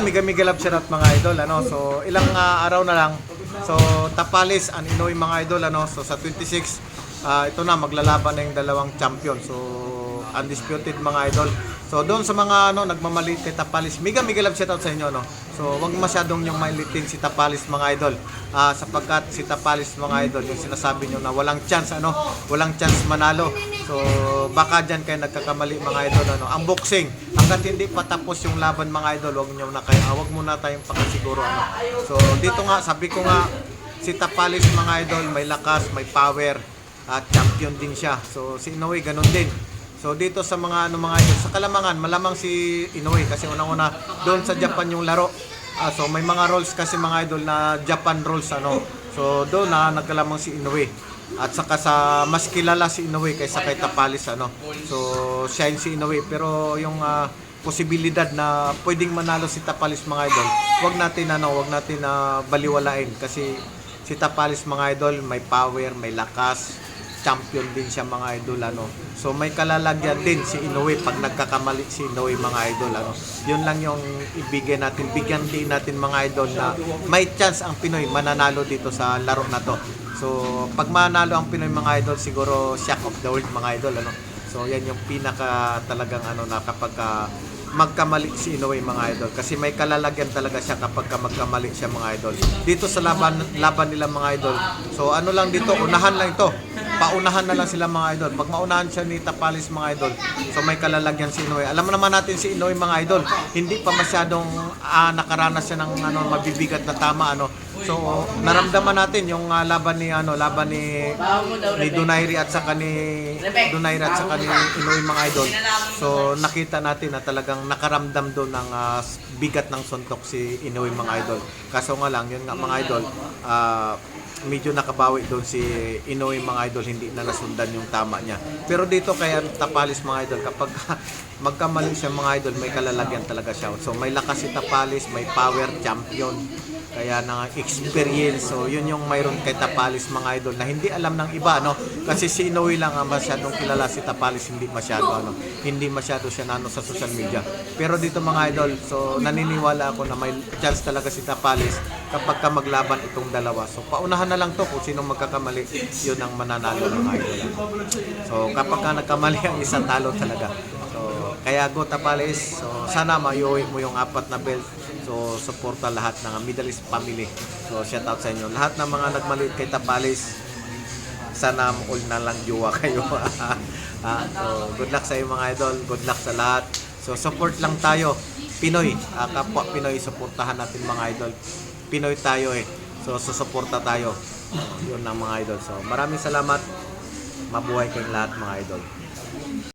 yun, Miguel Love shoutout mga idol, ano. So ilang araw na lang. So Tapalis and Inoue mga idol, ano. So sa 26 ito na maglalaban na yung dalawang champion. So undisputed mga idol. So doon sa mga nagmamalit kay Tapalis, Miguel Love shoutout sa inyo, no. So wag masyadong yung mailitin si Tapalis mga idol. Sapagkat si Tapalis mga idol, yung sinasabi nyo na walang chance manalo. So baka diyan kayo nagkakamali mga idol, ano. Ang boxing, hangga't hindi pa tapos yung laban mga idol, wag muna tayong pakasiguro, ano. So dito nga sabi ko nga, si Tapalis mga idol may lakas, may power, at champion din siya. So si Inoue ganun din. So dito sa mga mga idol, sa Kalamangan malamang si Inoue kasi unang-una doon sa Japan yung laro. So may mga roles kasi mga idol na Japan roles, ano. So doon na nagkalamang si Inoue. At saka sa mas kilala si Inoue kaysa kay Tapalis, ano. So shine si Inoue, pero yung posibilidad na pwedeng manalo si Tapalis mga idol, wag natin baliwalain kasi si Tapalis mga idol may power, may lakas, champion din siya mga idol, ano. So may kalalagyan din si Inoue pag nagkakamali si Inoue mga idol, ano. Yun lang yung bigyan din natin mga idol na may chance ang Pinoy mananalo dito sa laro na to. So pag manalo ang Pinoy mga idol, siguro shock of the world mga idol, ano. So yan yung pinaka talagang na kapag magkamali si Inoue mga idol, kasi may kalalagyan talaga siya kapag magkamali siya mga idol. Dito sa laban nila mga idol, so lang dito, unahan lang ito. Paunahan na lang sila mga idol. Pag maunahan siya ni Tapalis mga idol, so may kalalagyan si Inoue. Alam naman natin si Inoue mga idol, hindi pa masyadong nakaranas siya ng mabibigat na tama, ano. So naramdaman natin yung laban ni Donaire at saka ni Inoue mga idol. So nakita natin na talagang nakaramdam doon ng bigat ng suntok si Inoue mga idol. Kaso nga lang, yun nga mga idol, medyo nakabawi doon si Inoue mga idol, hindi na nasundan yung tama niya. Pero dito kaya Tapalis mga idol, kapag magkamali siya mga idol, may kalalagyan talaga siya. So may lakas si Tapalis, may power, champion, kaya na experience. So yun yung mayroon kay Tapalis mga idol na hindi alam ng iba, no. Kasi si Inoue lang ang masyadong kilala, si Tapalis hindi masyado siya sa social media. Pero dito mga idol, so naniniwala ako na may chance talaga si Tapalis kapag maglaban itong dalawa. So paunahan na lang to kung sino magkakamali, yun ang mananalo ng idol. So kapag nagkamali ang isa, talo talaga. So kaya go Tapalis. So sana mayuwi mo yung 4 na belt. So suporta lahat ng Middle East family. So shout out sa inyo lahat ng mga nagmaliit kay Tapalis. Sana all na lang jowa kayo. So good luck sa iyo mga idol, good luck sa lahat. So support lang tayo, Pinoy, kapwa Pinoy, suportahan natin mga idol. Pinoy tayo so susuporta tayo. Yun ang mga idol. So maraming salamat, mabuhay kayong lahat mga idol.